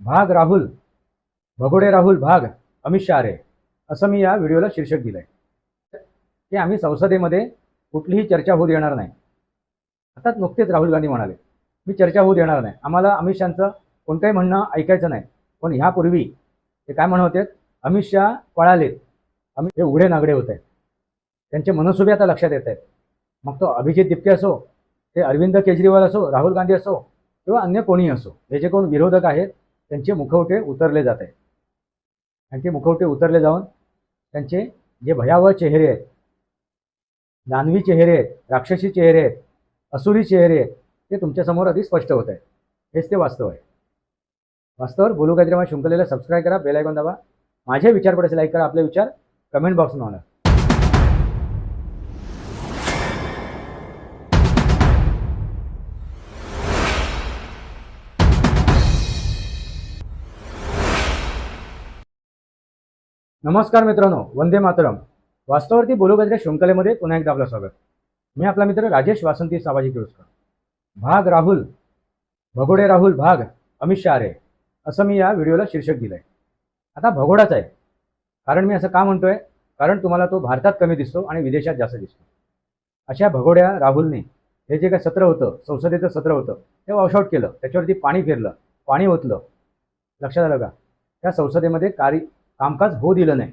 भाग राहुल भगोडे राहुल भाग अमित शहा रे, असं मी या व्हिडिओला शीर्षक दिलंय की आम्ही संसदेमध्ये कुठलीही चर्चा होऊ देणार नाही. आता नुकतेच राहुल गांधी म्हणाले मी चर्चा होऊ देणार नाही, आम्हाला अमित शहाचं कोणतंही म्हणणं ऐकायचं नाही. पण ह्यापूर्वी ते काय म्हणत होते, अमित शहा पळालेत, हे उघडे नागडे होत आहेत, त्यांचे मनसुबे आता लक्षात येत आहेत. मग तो अभिजित दिपके असो, ते अरविंद केजरीवाल असो, राहुल गांधी असो किंवा अन्य कोणीही असो, हे जे कोण विरोधक आहेत त्यांचे मुखवटे उतरले जात आहेत. आणि ते मुखवटे उतरले जाऊन त्यांचे जे भयावह चेहरे आहेत, दानवी चेहरे आहेत, राक्षसी चेहरे आहेत, असुरी चेहरे आहेत, ते तुमच्यासमोर अगदी स्पष्ट होत आहेत. हेच ते वास्तव आहे. वास्तवावर बोलू काहीतरी शृंखलेला सबस्क्राईब करा, बेल आयकॉन दाबा, माझे विचार पडेल लाईक करा, आपले विचार कमेंट बॉक्समध्ये म्हणा. नमस्कार मित्रांनो, वंदे मातरम. वास्तवावरती बोलू काहीतरी शृंखलेमध्ये पुन्हा एकदा आपलं स्वागत. मी आपला मित्र राजेश वासंती सामाजिक केळुसकर. भाग राहुल भगोडे राहुल भाग अमित शहा रे, असं मी या व्हिडिओला शीर्षक दिलंय. आता भगोडाच आहे. कारण मी असं का म्हणतोय, कारण तुम्हाला तो भारतात कमी दिसतो आणि विदेशात जास्त दिसतो. अशा भगोड्या राहुलने हे जे काही सत्र होतं, संसदेचं सत्र होतं, ते वॉशआउट केलं, त्याच्यावरती पाणी फिरलं, पाणी ओतलं. लक्षात आलं का? त्या संसदेमध्ये कामकाज होऊ दिलं नाही.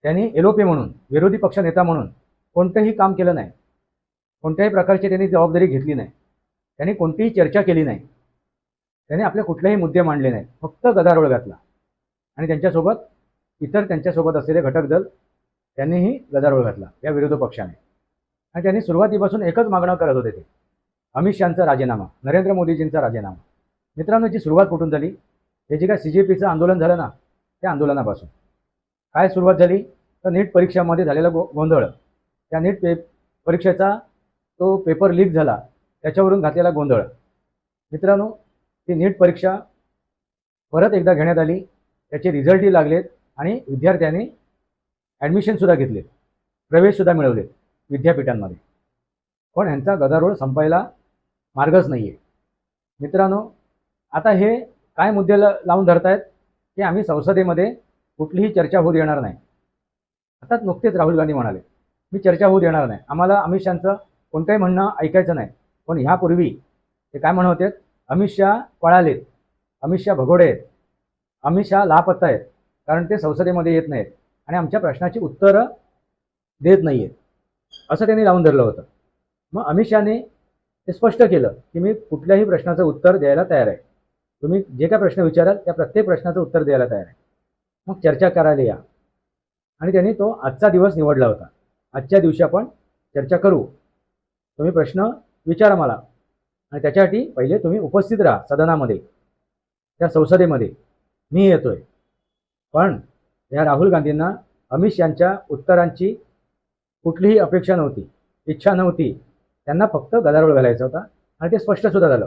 त्यांनी एलओपी म्हणून, विरोधी पक्ष नेता म्हणून कोणतंही काम केलं नाही. कोणत्याही प्रकारची त्यांनी जबाबदारी घेतली नाही. त्यांनी कोणतीही चर्चा केली नाही. त्यांनी आपले कुठलेही मुद्दे मांडले नाहीत. फक्त गदारोळ घातला. आणि त्यांच्यासोबत इतर त्यांच्यासोबत असलेले घटक दल त्यांनीही गदारोळ घातला या विरोधी पक्षाने. आणि त्यांनी सुरुवातीपासून एकच मागणं करत होते, ते अमित शहाचा राजीनामा, नरेंद्र मोदीजींचा राजीनामा. मित्रांनो, याची सुरुवात कुठून झाली? हे जे काय CJPचं आंदोलन झालं ना, त्या आंदोलनापासून काय सुरुवात झाली तर नीट परीक्षामध्ये झालेला गोंधळ, त्या नीट परीक्षेचा तो पेपर लीक झाला, त्याच्यावरून घातलेला गोंधळ. मित्रांनो, ती नीट परीक्षा परत एकदा घेण्यात आली, त्याचे रिझल्टही लागलेत आणि विद्यार्थ्यांनी ॲडमिशनसुद्धा घेतले, प्रवेशसुद्धा मिळवले विद्यापीठांमध्ये. पण ह्यांचा गदारोळ संपायला मार्गच नाही आहे. मित्रांनो, आता हे काय मुद्दे लावून धरतायत की आम्ही संसदेमध्ये कुठलीही चर्चा होऊ देणार नाही. आता नुकतेच राहुल गांधी म्हणाले मी चर्चा होऊ देणार नाही, आम्हाला अमित शहाचं कोणतंही म्हणणं ऐकायचं नाही. पण ह्यापूर्वी ते काय म्हणत होते, अमित शहा पळालेत, अमित शहा भगोडे आहेत, अमित शहा लापत्ता आहेत, कारण ते संसदेमध्ये येत नाहीत आणि आमच्या प्रश्नाची उत्तरं देत नाही आहेत, असं त्यांनी लावून धरलं होतं. मग अमित शहाने ते स्पष्ट केलं की मी कुठल्याही प्रश्नाचं उत्तर द्यायला तयार आहे. तुम्ही जे काय प्रश्न विचाराल त्या प्रत्येक प्रश्नाचं उत्तर द्यायला तयार आहे. मग चर्चा करायला या. आणि त्यांनी तो आजचा दिवस निवडला होता. आजच्या दिवशी आपण चर्चा करू, तुम्ही प्रश्न विचारा मला, आणि त्याच्यासाठी पहिले तुम्ही उपस्थित राहा सदनामध्ये, त्या संसदेमध्ये. मी येतोय. पण या राहुल गांधींना अमित शहाच्या उत्तरांची कुठलीही अपेक्षा नव्हती, इच्छा नव्हती. त्यांना फक्त गदारोळ घालायचा होता. आणि ते स्पष्टसुद्धा झालं.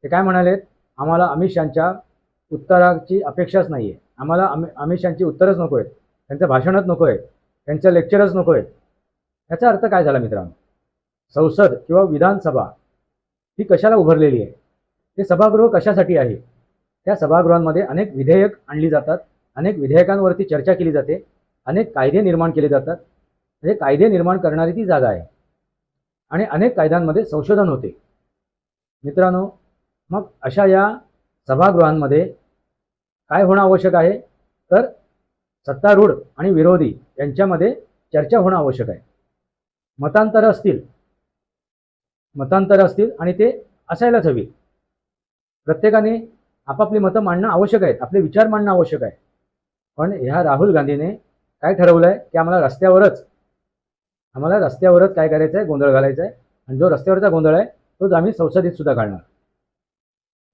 ते काय म्हणालेत, आम्हाला अमित शहाच्या उत्तराची अपेक्षाच नाही आहे, आम्हाला अमित शहाची उत्तरच नको आहेत, त्यांचं भाषणच नको आहे, त्यांचं लेक्चरच नको आहे. याचा अर्थ काय झाला मित्रांनो? संसद किंवा विधानसभा ही कशाला उभारलेली आहे? ते सभागृह कशासाठी आहे? त्या सभागृहांमध्ये अनेक विधेयक आणली जातात, अनेक विधेयकांवरती चर्चा केली जाते, अनेक कायदे निर्माण केले जातात. म्हणजे कायदे निर्माण करणारी ती जागा आहे आणि अनेक कायद्यांमध्ये संशोधन होते. मित्रांनो, मग अशा या सभागृहांमध्ये काय होणं आवश्यक आहे, तर सत्तारूढ आणि विरोधी यांच्यामध्ये चर्चा होणं आवश्यक आहे. मतांतर असतील आणि ते असायलाच हवी. प्रत्येकाने आपापली मतं मांडणं आवश्यक आहे, आपले विचार मांडणं आवश्यक आहे. पण ह्या राहुल गांधीने काय ठरवलं आहे की आम्हाला रस्त्यावरच काय करायचं आहे, गोंधळ घालायचा आहे. आणि जो रस्त्यावरचा गोंधळ आहे तोच आम्ही संसदेत सुद्धा घालणार.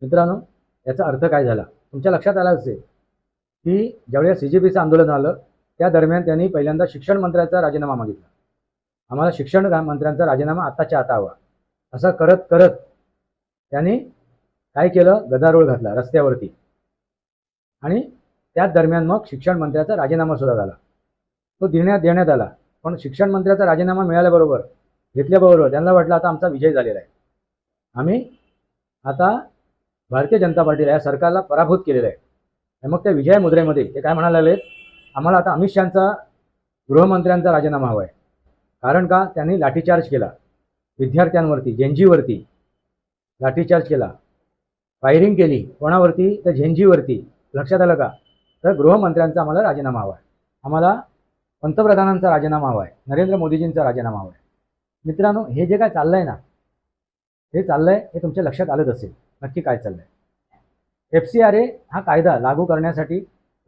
मित्रांनो, याचा अर्थ काय झाला तुमच्या लक्षात आला असेल की ज्यावेळेस CJPचं आंदोलन आलं त्या दरम्यान त्यांनी पहिल्यांदा शिक्षण मंत्र्याचा राजीनामा मागितला. आम्हाला शिक्षण मंत्र्यांचा राजीनामा आत्ताच्या आता हवा. असं करत करत त्यांनी काय केलं, गदारोळ घातला रस्त्यावरती. आणि त्याच दरम्यान मग शिक्षण मंत्र्याचा राजीनामा सुद्धा झाला, तो देण्यात आला. पण शिक्षण मंत्र्याचा राजीनामा घेतल्याबरोबर त्यांना वाटलं आता आमचा विजय झालेला आहे, आम्ही आता भारतीय जनता पार्टीला या सरकारला पराभूत केलेलं आहे. आणि मग त्या विजय मुद्रेमध्ये ते काय म्हणायला लागलेत, आम्हाला आता अमित शहाचा गृहमंत्र्यांचा राजीनामा हवा आहे. कारण का, त्यांनी लाठीचार्ज केला विद्यार्थ्यांवरती, झेंजीवरती लाठीचार्ज केला, फायरिंग केली. कोणावरती? तर झेंजीवरती. लक्षात आलं का? तर गृहमंत्र्यांचा आम्हाला राजीनामा हवा आहे, आम्हाला पंतप्रधानांचा राजीनामा हवा आहे, नरेंद्र मोदीजींचा राजीनामा हवा आहे. मित्रांनो, हे जे काय चाललंय ना, हे चाललंय हे तुमच्या लक्षात आलंच असेल नक्की काय चाललंय. FCRA हा कायदा लागू करण्यासाठी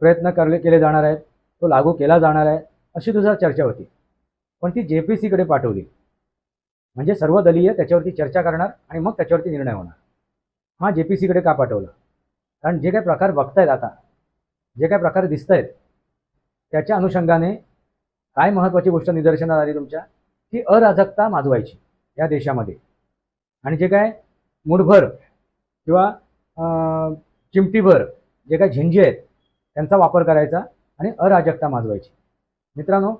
प्रयत्न केले जाणार आहेत, तो लागू केला जाणार आहे अशी दुसरी चर्चा होती. पण ती JPC कडे पाठवली, म्हणजे सर्वदलीय त्याच्यावरती चर्चा करणार आणि मग त्याच्यावरती निर्णय होणार. हा JPC कडे का पाठवला? कारण जे काही प्रकार बघतायत आता, जे काही प्रकार दिसत आहेत, त्याच्या अनुषंगाने काय महत्त्वाची गोष्ट निदर्शनास आली तुमच्या, की अराजकता माजवायची या देशामध्ये. आणि जे काय मुठभर किंवा चिमटीभर जे काय झेंजी आहेत त्यांचा वापर करायचा आणि अराजकता माजवायची. मित्रांनो,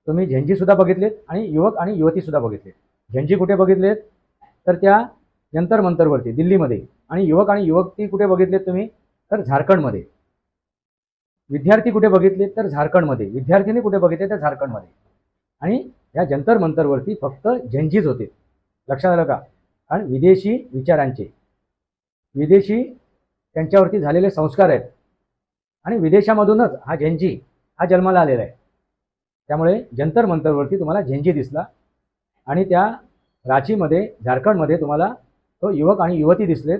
तुम्ही झेंजीसुद्धा बघितलेत आणि युवक आणि युवतीसुद्धा बघितलेत. झेंजी कुठे बघितलेत? तर त्या जंतर मंतरवरती दिल्लीमध्ये. आणि युवक आणि युवती कुठे बघितलेत तुम्ही? तर झारखंडमध्ये. विद्यार्थी कुठे बघितले? तर झारखंडमध्ये. विद्यार्थिनी कुठे बघितले? तर झारखंडमध्ये. आणि या जंतर मंतरवरती फक्त झेंजीच होते. लक्षात आलं का? आणि विदेशी विचारांचे, विदेशी त्यांच्यावरती झालेले संस्कार आहेत आणि विदेशामधूनच हा झेंजी हा जन्माला आलेला आहे. त्यामुळे जंतर मंतरवरती तुम्हाला झेंजी दिसला आणि त्या रांचीमध्ये, झारखंडमध्ये तुम्हाला तो युवक आणि युवती दिसलेत,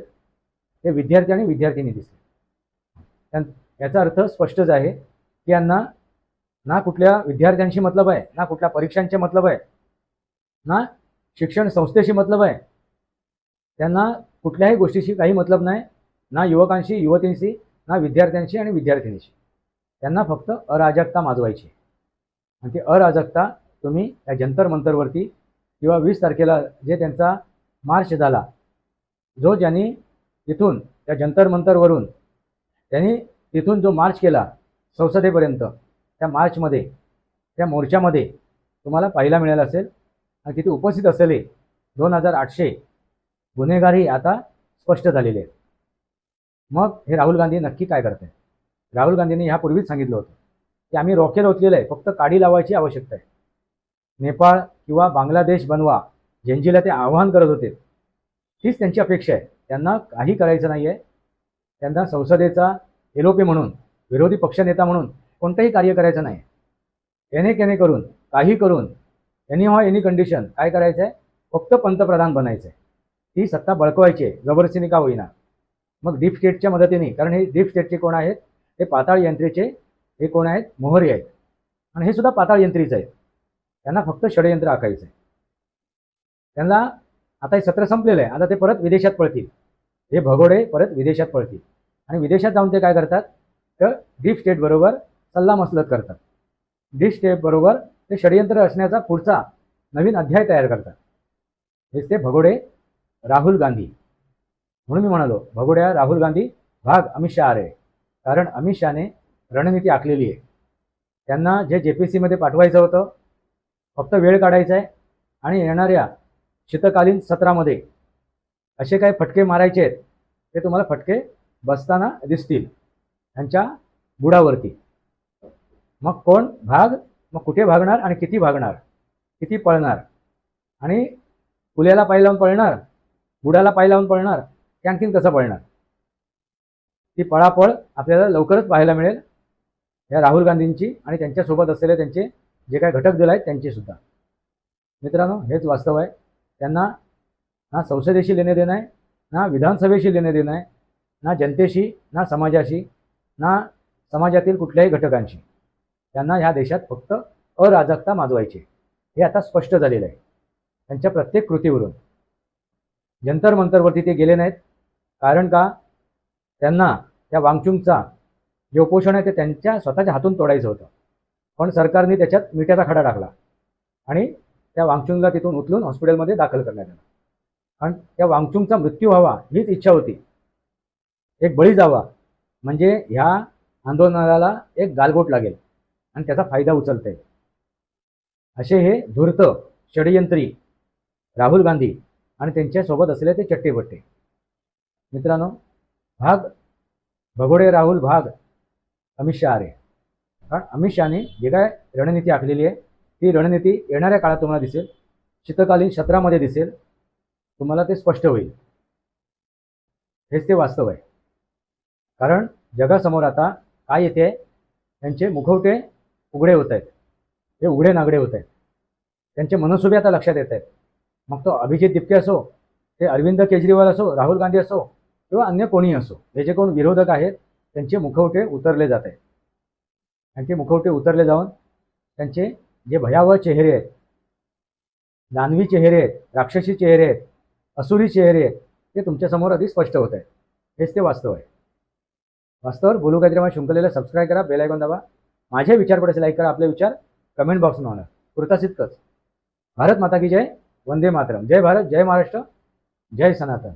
ते विद्यार्थी आणि विद्यार्थिनी दिसले. याचा अर्थ स्पष्टच आहे की यांना ना कुठल्या विद्यार्थ्यांशी मतलब आहे, ना कुठल्या परीक्षांचे मतलब आहे, ना शिक्षण संस्थेशी मतलब आहे. त्यांना कुठल्याही गोष्टीशी काही मतलब नाही, ना युवकांशी, युवतींशी, ना विद्यार्थ्यांशी आणि विद्यार्थिनीशी. त्यांना फक्त अराजकता माजवायची. आणि ती अराजकता तुम्ही या जंतर मंतरवरती किंवा 20 तारखेला जे त्यांचा मार्च झाला, ज्यांनी तिथून त्या जंतर मंतरवरून त्यांनी तिथून जो मार्च केला संसदेपर्यंत, त्या मार्चमध्ये, त्या मोर्चामध्ये तुम्हाला पाहायला मिळालं असेल. आणि तिथे उपस्थित असलेले 2800 गुन्हेगारही आता स्पष्ट झालेले आहेत. मग हे राहुल गांधी नक्की काय करत आहेत? राहुल गांधींनी ह्यापूर्वीच सांगितलं होतं की आम्ही रॉकेल ओतलेलं आहे, फक्त काडी लावायची आवश्यकता आहे. नेपाळ किंवा बांगलादेश बनवा, झेंजीला ते आवाहन करत होते. तीच त्यांची अपेक्षा आहे. त्यांना काही करायचं नाही आहे. त्यांना संसदेचा LOP म्हणून, विरोधी पक्षनेता म्हणून कोणतंही कार्य करायचं नाही. केने करून, काही करून, एनी हाव एनी कंडिशन काय करायचं आहे? फक्त पंतप्रधान बनायचं आहे. ती सत्ता बळकवायची आहे, जबरदस्तीने का होईना. मग डीप स्टेटच्या मदतीने, कारण हे डीप स्टेटचे कोण आहेत? हे पाताळ यंत्रीचे हे कोण आहेत? मोहरी आहेत. आणि हे सुद्धा पाताळ यंत्रीच आहेत. त्यांना फक्त षडयंत्र आखायचं आहे. त्यांना आता हे सत्र संपलेलं आहे, आता ते परत विदेशात पळतील. हे भगोडे परत विदेशात पळतील आणि विदेशात जाऊन ते काय करतात? तर डीप स्टेट बरोबर सल्लामसलत करतात. डीप स्टेट बरोबर ते षडयंत्र असण्याचा पुढचा नवीन अध्याय तयार करतात. हेच ते भगोडे राहुल गांधी. म्हणून मी म्हणालो, भगोड्या राहुल गांधी भाग अमित शहा आहे. कारण अमित शहाने रणनीती आखलेली आहे. त्यांना जे JPC मध्ये पाठवायचं होतं, फक्त वेळ काढायचा आहे आणि येणाऱ्या शीतकालीन सत्रामध्ये असे काही फटके मारायचे आहेत, ते तुम्हाला फटके बसताना दिसतील त्यांच्या बुडावरती. मग कोण भाग, मग कुठे भागणार आणि किती भागणार, किती पळणार, आणि पुल्याला पाय लावून पळणार, बुडाला पाय लावून पळणार, की आणखीन कसं पळणार? ती पळापळ आपल्याला लवकरच पाहायला मिळेल या राहुल गांधींची आणि त्यांच्यासोबत असलेले त्यांचे जे काही घटक दल आहेत त्यांची सुद्धा. मित्रांनो, हेच वास्तव आहे. त्यांना ना संसदेशी लेणे देणं आहे, ना विधानसभेशी लेणे देणं आहे, ना जनतेशी, ना समाजाशी, ना समाजातील कुठल्याही घटकांशी. त्यांना ह्या देशात फक्त अराजकता माजवायची. हे आता स्पष्ट झालेलं आहे त्यांच्या प्रत्येक कृतीवरून. जंतर मंतरवरती ते गेले नाहीत. कारण का? त्यांना त्या वांगचुकचा जे उपोषण आहे ते त्यांच्या स्वतःच्या हातून तोडायचं होतं. पण सरकारने त्याच्यात मिठाचा खडा टाकला आणि त्या वांगचुकला तिथून उचलून हॉस्पिटलमध्ये दाखल करण्यात आलं. आणि त्या वांगचुकचा मृत्यू व्हावा हीच इच्छा होती, एक बळी जावा, म्हणजे ह्या आंदोलनाला एक गालबोट लागेल आणि त्याचा फायदा उचलता येईल. असे हे धूर्त षडयंत्री राहुल गांधी आणि त्यांच्यासोबत असलेले ते चट्टेबट्टे. मित्रांनो, भाग भगोडे राहुल भाग अमित शहा आरे. कारण अमित शहाने जे काय रणनीती आखलेली आहे ती रणनीती येणाऱ्या काळात तुम्हाला दिसेल, शीतकालीन सत्रामध्ये दिसेल, तुम्हाला ते स्पष्ट होईल. हेच ते वास्तव आहे. कारण जगासमोर आता काय येते, त्यांचे मुखवटे उघडे होत आहेत, हे उघडे नागडे होत आहेत, त्यांचे मनसुबे आता लक्षात येत आहेत. मग तो अभिजित दिप्ते असो, ते अरविंद केजरीवाल असो, राहुल गांधी असो किंवा अन्य कोणी असो, हे जे कोण विरोधक आहेत त्यांचे मुखवटे उतरले जात आहेत. त्यांचे मुखवटे उतरले जाऊन त्यांचे जे भयावह चेहरे आहेत, दानवी चेहरे आहेत, राक्षसी चेहरे आहेत, असुरी चेहरे आहेत, ते तुमच्यासमोर आधी स्पष्ट होत आहेत. हेच ते वास्तव आहे. वास्तवावर बोलू काहीतरी माझ्या शृंखलेला सबस्क्राईब करा, बेल आयकॉन दाबा. माझे विचार पडेल लाईक करा, आपले विचार कमेंट बॉक्स म्हणा. पुरताच इतकंच. भारत माता की जय. वंदे मातरम. जय भारत, जय महाराष्ट्र, जय सनातन.